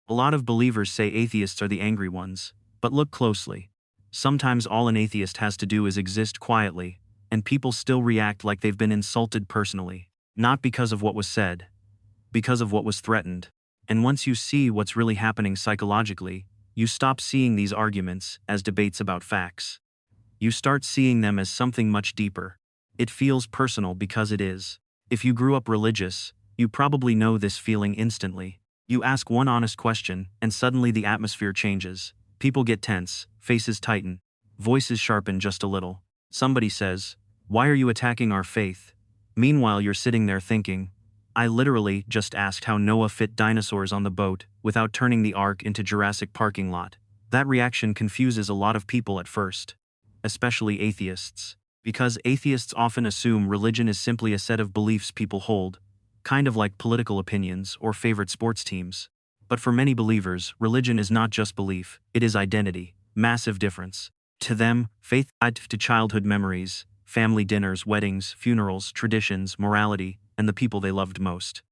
A lot of believers say atheists are the angry ones, but look closely. Sometimes all an atheist has to do is exist quietly, and people still react like they've been insulted personally. Not because of what was said, because of what was threatened. And once you see what's really happening psychologically, you stop seeing these arguments as debates about facts. You start seeing them as something much deeper. It feels personal because it is. If you grew up religious, you probably know this feeling instantly. You ask one honest question, and suddenly the atmosphere changes. People get tense, faces tighten, voices sharpen just a little. Somebody says, "Why are you attacking our faith?" Meanwhile, you're sitting there thinking, I literally just asked how Noah fit dinosaurs on the boat without turning the ark into Jurassic parking lot. That reaction confuses a lot of people at first, especially atheists, because atheists often assume religion is simply a set of beliefs people hold, kind of like political opinions or favorite sports teams. But for many believers, religion is not just belief, it is identity. Massive difference. To them, faith tied to childhood memories, family dinners, weddings, funerals, traditions, morality, and the people they loved most.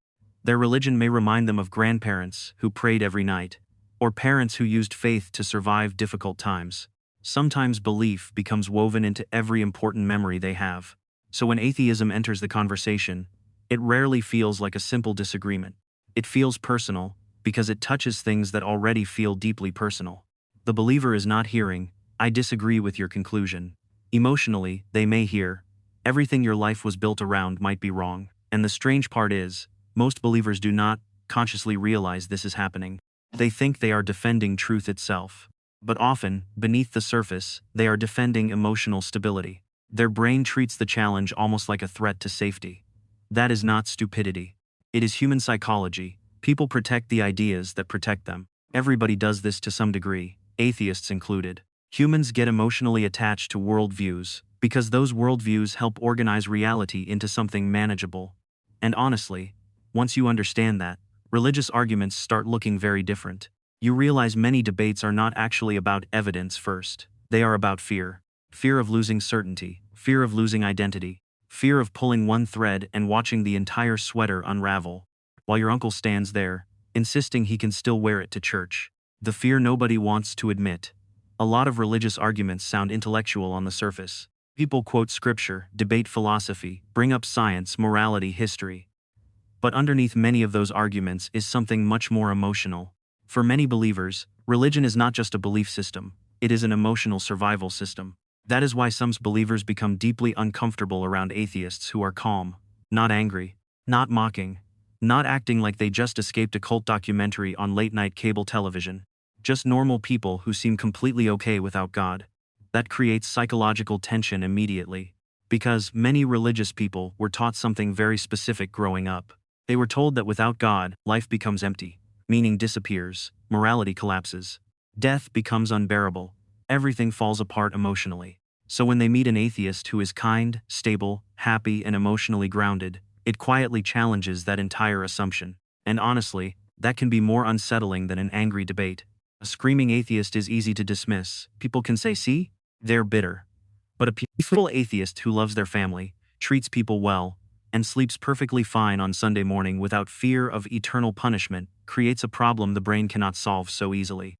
Their religion may remind them of grandparents who prayed every night, or parents who used faith to survive difficult times. Sometimes belief becomes woven into every important memory they have. So when atheism enters the conversation, it rarely feels like a simple disagreement. It feels personal, because it touches things that already feel deeply personal. The believer is not hearing, "I disagree with your conclusion." Emotionally, they may hear, "Everything your life was built around might be wrong." And the strange part is, most believers do not consciously realize this is happening. They think they are defending truth itself. But often, beneath the surface, they are defending emotional stability. Their brain treats the challenge almost like a threat to safety. That is not stupidity. It is human psychology. People protect the ideas that protect them. Everybody does this to some degree, atheists included. Humans get emotionally attached to worldviews, because those worldviews help organize reality into something manageable. And honestly, once you understand that, religious arguments start looking very different. You realize many debates are not actually about evidence first. They are about fear. Fear of losing certainty, fear of losing identity, fear of pulling one thread and watching the entire sweater unravel, while your uncle stands there, insisting he can still wear it to church. The fear nobody wants to admit. A lot of religious arguments sound intellectual on the surface. People quote scripture, debate philosophy, bring up science, morality, history. But underneath many of those arguments is something much more emotional. For many believers, religion is not just a belief system, it is an emotional survival system. That is why some believers become deeply uncomfortable around atheists who are calm, not angry, not mocking, not acting like they just escaped a cult documentary on late-night cable television. Just normal people who seem completely okay without God. That creates psychological tension immediately. Because many religious people were taught something very specific growing up. They were told that without God, life becomes empty, meaning disappears, morality collapses, death becomes unbearable, everything falls apart emotionally. So when they meet an atheist who is kind, stable, happy, and emotionally grounded, it quietly challenges that entire assumption. And honestly, that can be more unsettling than an angry debate. A screaming atheist is easy to dismiss. People can say, "See? They're bitter." But a peaceful atheist who loves their family, treats people well, and sleeps perfectly fine on Sunday morning without fear of eternal punishment creates a problem the brain cannot solve so easily.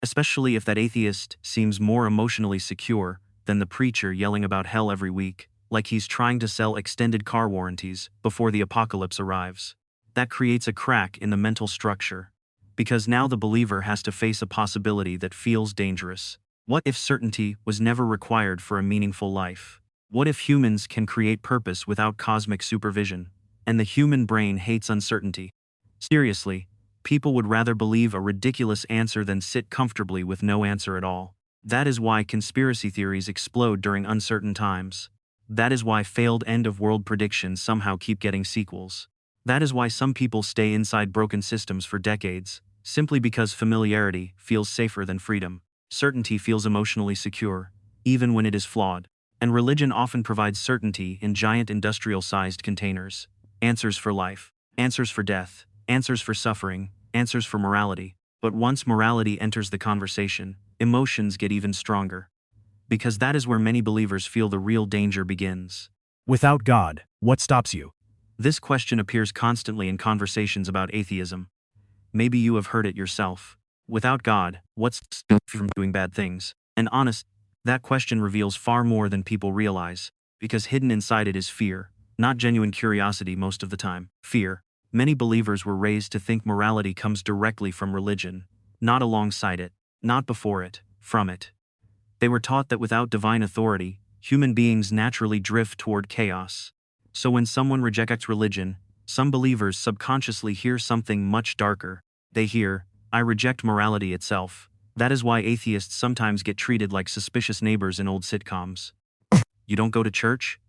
Especially if that atheist seems more emotionally secure than the preacher yelling about hell every week, like he's trying to sell extended car warranties before the apocalypse arrives. That creates a crack in the mental structure. Because now the believer has to face a possibility that feels dangerous. What if certainty was never required for a meaningful life? What if humans can create purpose without cosmic supervision, and the human brain hates uncertainty? Seriously, people would rather believe a ridiculous answer than sit comfortably with no answer at all. That is why conspiracy theories explode during uncertain times. That is why failed end-of-world predictions somehow keep getting sequels. That is why some people stay inside broken systems for decades, simply because familiarity feels safer than freedom. Certainty feels emotionally secure, even when it is flawed. And religion often provides certainty in giant industrial-sized containers. Answers for life, answers for death, answers for suffering, answers for morality. But once morality enters the conversation, emotions get even stronger. Because that is where many believers feel the real danger begins. Without God, what stops you? This question appears constantly in conversations about atheism. Maybe you have heard it yourself. Without God, what's stopping you from doing bad things? And honest, that question reveals far more than people realize, because hidden inside it is fear, not genuine curiosity most of the time. Fear. Many believers were raised to think morality comes directly from religion, not alongside it, not before it, from it. They were taught that without divine authority, human beings naturally drift toward chaos. So when someone rejects religion, some believers subconsciously hear something much darker. They hear, "I reject morality itself." That is why atheists sometimes get treated like suspicious neighbors in old sitcoms. You don't go to church?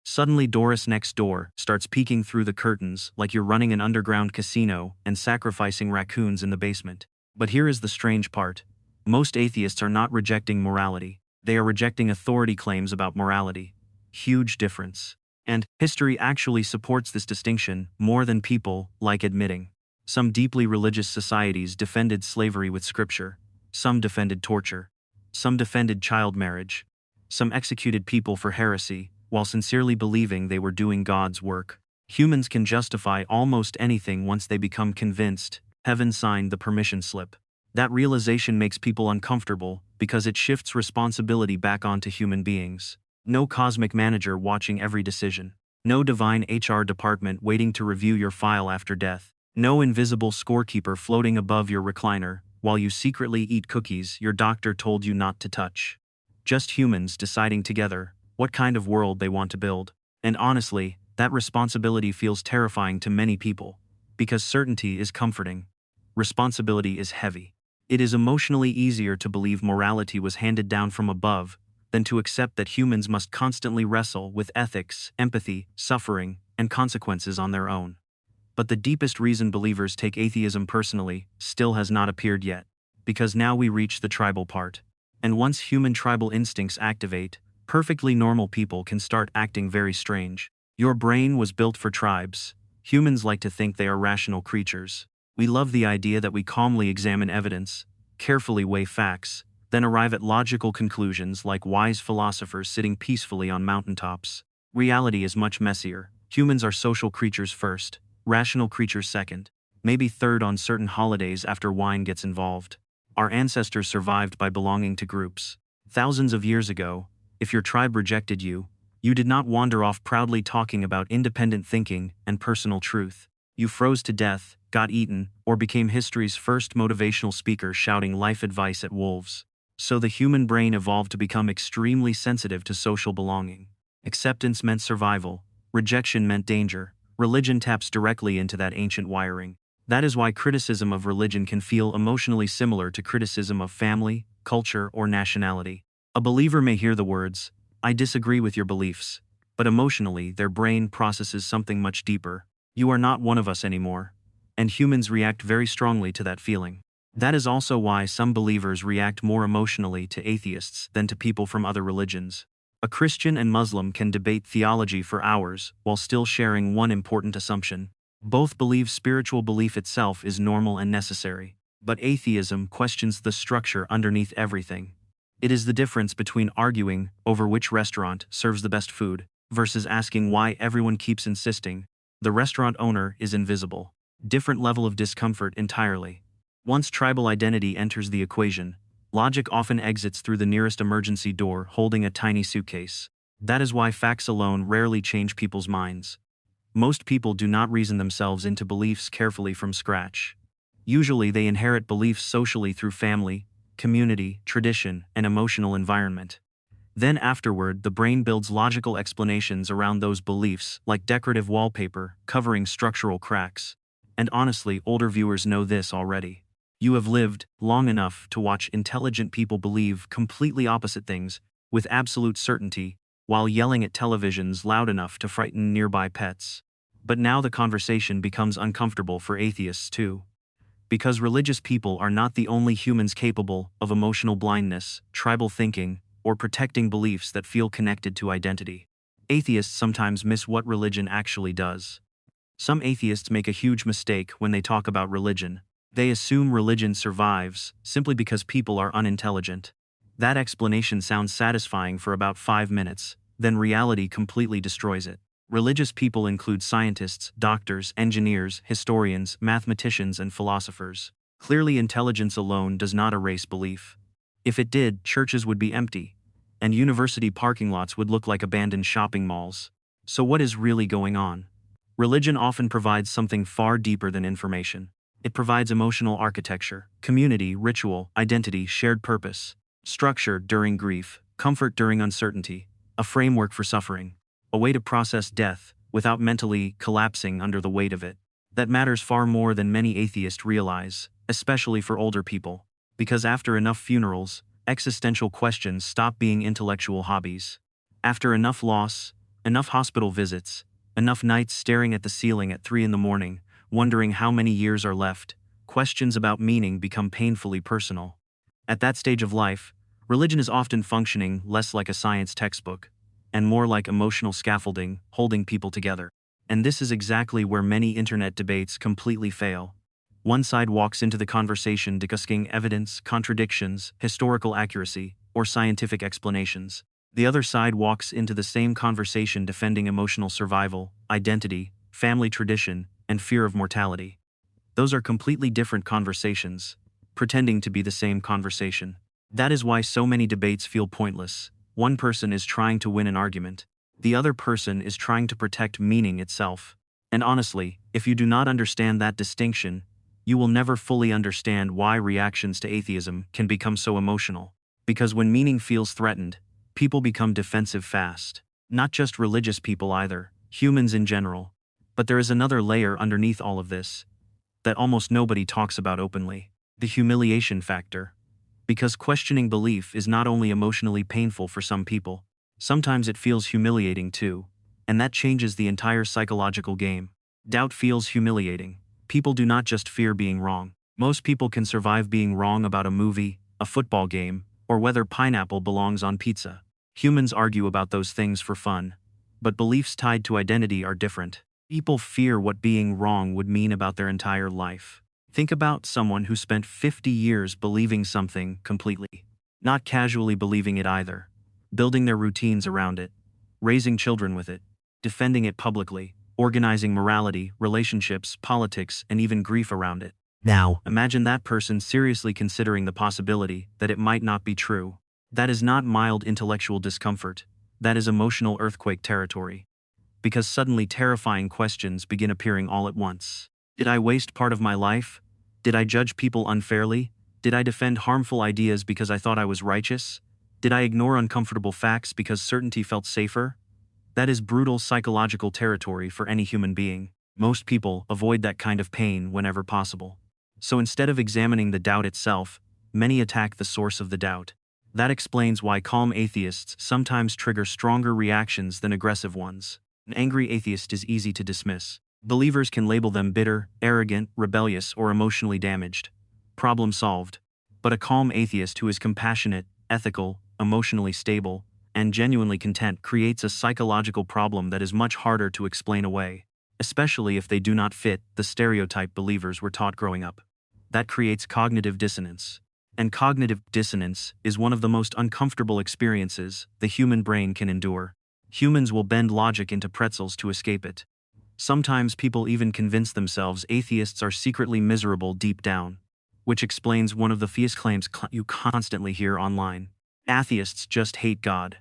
Suddenly Doris next door starts peeking through the curtains like you're running an underground casino and sacrificing raccoons in the basement. But here is the strange part. Most atheists are not rejecting morality. They are rejecting authority claims about morality. Huge difference. And history actually supports this distinction more than people like admitting. Some deeply religious societies defended slavery with scripture. Some defended torture. Some defended child marriage. Some executed people for heresy, while sincerely believing they were doing God's work. Humans can justify almost anything once they become convinced. Heaven signed the permission slip. That realization makes people uncomfortable because it shifts responsibility back onto human beings. No cosmic manager watching every decision. No divine HR department waiting to review your file after death. No invisible scorekeeper floating above your recliner while you secretly eat cookies your doctor told you not to touch. Just humans deciding together what kind of world they want to build. And honestly, that responsibility feels terrifying to many people, because certainty is comforting. Responsibility is heavy. It is emotionally easier to believe morality was handed down from above than to accept that humans must constantly wrestle with ethics, empathy, suffering, and consequences on their own. But the deepest reason believers take atheism personally still has not appeared yet, because now we reach the tribal part. And once human tribal instincts activate, perfectly normal people can start acting very strange. Your brain was built for tribes. Humans like to think they are rational creatures. We love the idea that we calmly examine evidence, carefully weigh facts, then arrive at logical conclusions like wise philosophers sitting peacefully on mountaintops. Reality is much messier. Humans are social creatures first, rational creatures second, maybe third on certain holidays after wine gets involved. Our ancestors survived by belonging to groups. Thousands of years ago, if your tribe rejected you, you did not wander off proudly talking about independent thinking and personal truth. You froze to death, got eaten, or became history's first motivational speaker shouting life advice at wolves. So the human brain evolved to become extremely sensitive to social belonging. Acceptance meant survival, rejection meant danger. Religion taps directly into that ancient wiring. That is why criticism of religion can feel emotionally similar to criticism of family, culture, or nationality. A believer may hear the words, "I disagree with your beliefs," but emotionally their brain processes something much deeper. You are not one of us anymore. And humans react very strongly to that feeling. That is also why some believers react more emotionally to atheists than to people from other religions. A Christian and Muslim can debate theology for hours while still sharing one important assumption. Both believe spiritual belief itself is normal and necessary. But atheism questions the structure underneath everything. It is the difference between arguing over which restaurant serves the best food versus asking why everyone keeps insisting the restaurant owner is invisible. Different level of discomfort entirely. Once tribal identity enters the equation, logic often exits through the nearest emergency door holding a tiny suitcase. That is why facts alone rarely change people's minds. Most people do not reason themselves into beliefs carefully from scratch. Usually they inherit beliefs socially through family, community, tradition, and emotional environment. Then afterward, the brain builds logical explanations around those beliefs like decorative wallpaper covering structural cracks. And honestly, older viewers know this already. You have lived long enough to watch intelligent people believe completely opposite things with absolute certainty while yelling at televisions loud enough to frighten nearby pets. But now the conversation becomes uncomfortable for atheists too. Because religious people are not the only humans capable of emotional blindness, tribal thinking, or protecting beliefs that feel connected to identity. Atheists sometimes miss what religion actually does. Some atheists make a huge mistake when they talk about religion. They assume religion survives simply because people are unintelligent. That explanation sounds satisfying for about 5 minutes, then reality completely destroys it. Religious people include scientists, doctors, engineers, historians, mathematicians, and philosophers. Clearly, intelligence alone does not erase belief. If it did, churches would be empty, and university parking lots would look like abandoned shopping malls. So what is really going on? Religion often provides something far deeper than information. It provides emotional architecture, community, ritual, identity, shared purpose, structure during grief, comfort during uncertainty, a framework for suffering, a way to process death without mentally collapsing under the weight of it. That matters far more than many atheists realize, especially for older people, because after enough funerals, existential questions stop being intellectual hobbies. After enough loss, enough hospital visits, enough nights staring at the ceiling at 3 in the morning, wondering how many years are left, questions about meaning become painfully personal. At that stage of life, religion is often functioning less like a science textbook, and more like emotional scaffolding, holding people together. And this is exactly where many internet debates completely fail. One side walks into the conversation discussing evidence, contradictions, historical accuracy, or scientific explanations. The other side walks into the same conversation defending emotional survival, identity, family tradition, and fear of mortality. Those are completely different conversations, pretending to be the same conversation. That is why so many debates feel pointless. One person is trying to win an argument. The other person is trying to protect meaning itself. And honestly, if you do not understand that distinction, you will never fully understand why reactions to atheism can become so emotional. Because when meaning feels threatened, people become defensive fast. Not just religious people either, humans in general. But there is another layer underneath all of this that almost nobody talks about openly: the humiliation factor. Because questioning belief is not only emotionally painful for some people, sometimes it feels humiliating too, and that changes the entire psychological game. Doubt feels humiliating. People do not just fear being wrong. Most people can survive being wrong about a movie, a football game, or whether pineapple belongs on pizza. Humans argue about those things for fun, but beliefs tied to identity are different. People fear what being wrong would mean about their entire life. Think about someone who spent 50 years believing something completely, not casually believing it either, building their routines around it, raising children with it, defending it publicly, organizing morality, relationships, politics, and even grief around it. Now, imagine that person seriously considering the possibility that it might not be true. That is not mild intellectual discomfort. That is emotional earthquake territory. Because suddenly terrifying questions begin appearing all at once. Did I waste part of my life? Did I judge people unfairly? Did I defend harmful ideas because I thought I was righteous? Did I ignore uncomfortable facts because certainty felt safer? That is brutal psychological territory for any human being. Most people avoid that kind of pain whenever possible. So instead of examining the doubt itself, many attack the source of the doubt. That explains why calm atheists sometimes trigger stronger reactions than aggressive ones. An angry atheist is easy to dismiss. Believers can label them bitter, arrogant, rebellious, or emotionally damaged. Problem solved. But a calm atheist who is compassionate, ethical, emotionally stable, and genuinely content creates a psychological problem that is much harder to explain away, especially if they do not fit the stereotype believers were taught growing up. That creates cognitive dissonance. And cognitive dissonance is one of the most uncomfortable experiences the human brain can endure. Humans will bend logic into pretzels to escape it. Sometimes people even convince themselves atheists are secretly miserable deep down, which explains one of the theist claims you constantly hear online. Atheists just hate God,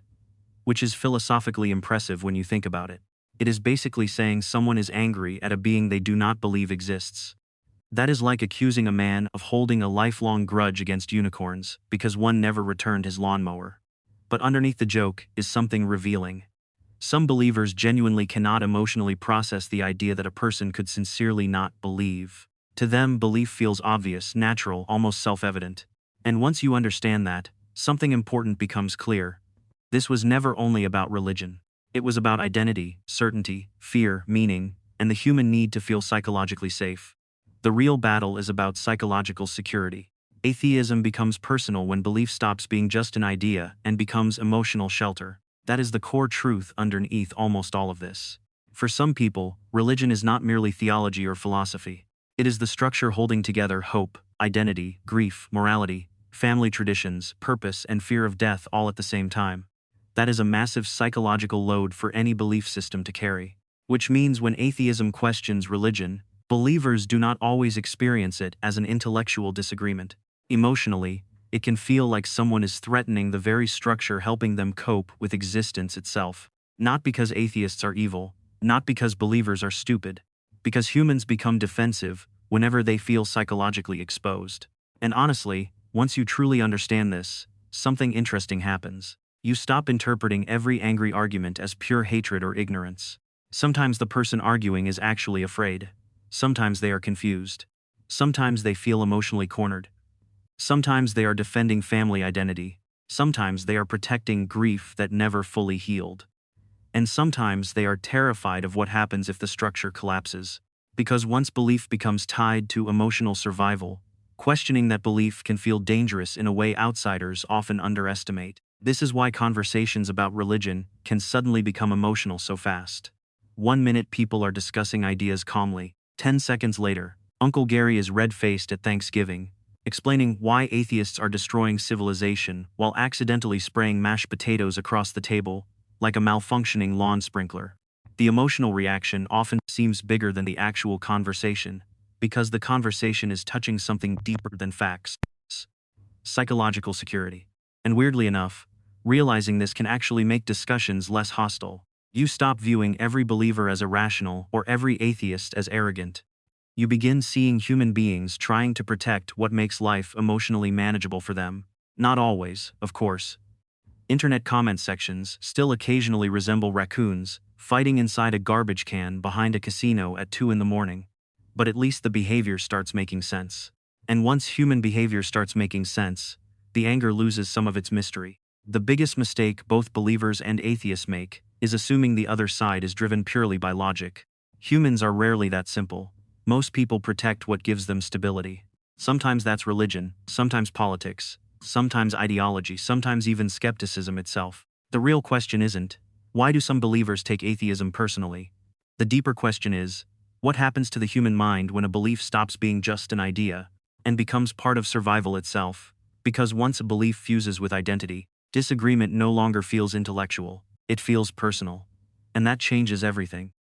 which is philosophically impressive when you think about it. It is basically saying someone is angry at a being they do not believe exists. That is like accusing a man of holding a lifelong grudge against unicorns because one never returned his lawnmower. But underneath the joke is something revealing. Some believers genuinely cannot emotionally process the idea that a person could sincerely not believe. To them, belief feels obvious, natural, almost self-evident. And once you understand that, something important becomes clear. This was never only about religion. It was about identity, certainty, fear, meaning, and the human need to feel psychologically safe. The real battle is about psychological security. Atheism becomes personal when belief stops being just an idea and becomes emotional shelter. That is the core truth underneath almost all of this. For some people, religion is not merely theology or philosophy. It is the structure holding together hope, identity, grief, morality, family traditions, purpose, and fear of death all at the same time. That is a massive psychological load for any belief system to carry. Which means when atheism questions religion, believers do not always experience it as an intellectual disagreement. Emotionally, it can feel like someone is threatening the very structure helping them cope with existence itself. Not because atheists are evil, not because believers are stupid, because humans become defensive whenever they feel psychologically exposed. And honestly, once you truly understand this, something interesting happens. You stop interpreting every angry argument as pure hatred or ignorance. Sometimes the person arguing is actually afraid. Sometimes they are confused. Sometimes they feel emotionally cornered. Sometimes they are defending family identity. Sometimes they are protecting grief that never fully healed. And sometimes they are terrified of what happens if the structure collapses. Because once belief becomes tied to emotional survival, questioning that belief can feel dangerous in a way outsiders often underestimate. This is why conversations about religion can suddenly become emotional so fast. 1 minute people are discussing ideas calmly. 10 seconds later, Uncle Gary is red-faced at Thanksgiving, explaining why atheists are destroying civilization while accidentally spraying mashed potatoes across the table like a malfunctioning lawn sprinkler. The emotional reaction often seems bigger than the actual conversation, because the conversation is touching something deeper than facts. Psychological security. And weirdly enough, realizing this can actually make discussions less hostile. You stop viewing every believer as irrational or every atheist as arrogant. You begin seeing human beings trying to protect what makes life emotionally manageable for them. Not always, of course. Internet comment sections still occasionally resemble raccoons fighting inside a garbage can behind a casino at 2 in the morning. But at least the behavior starts making sense. And once human behavior starts making sense, the anger loses some of its mystery. The biggest mistake both believers and atheists make is assuming the other side is driven purely by logic. Humans are rarely that simple. Most people protect what gives them stability. Sometimes that's religion, sometimes politics, sometimes ideology, sometimes even skepticism itself. The real question isn't, why do some believers take atheism personally? The deeper question is, what happens to the human mind when a belief stops being just an idea and becomes part of survival itself? Because once a belief fuses with identity, disagreement no longer feels intellectual, it feels personal. And that changes everything.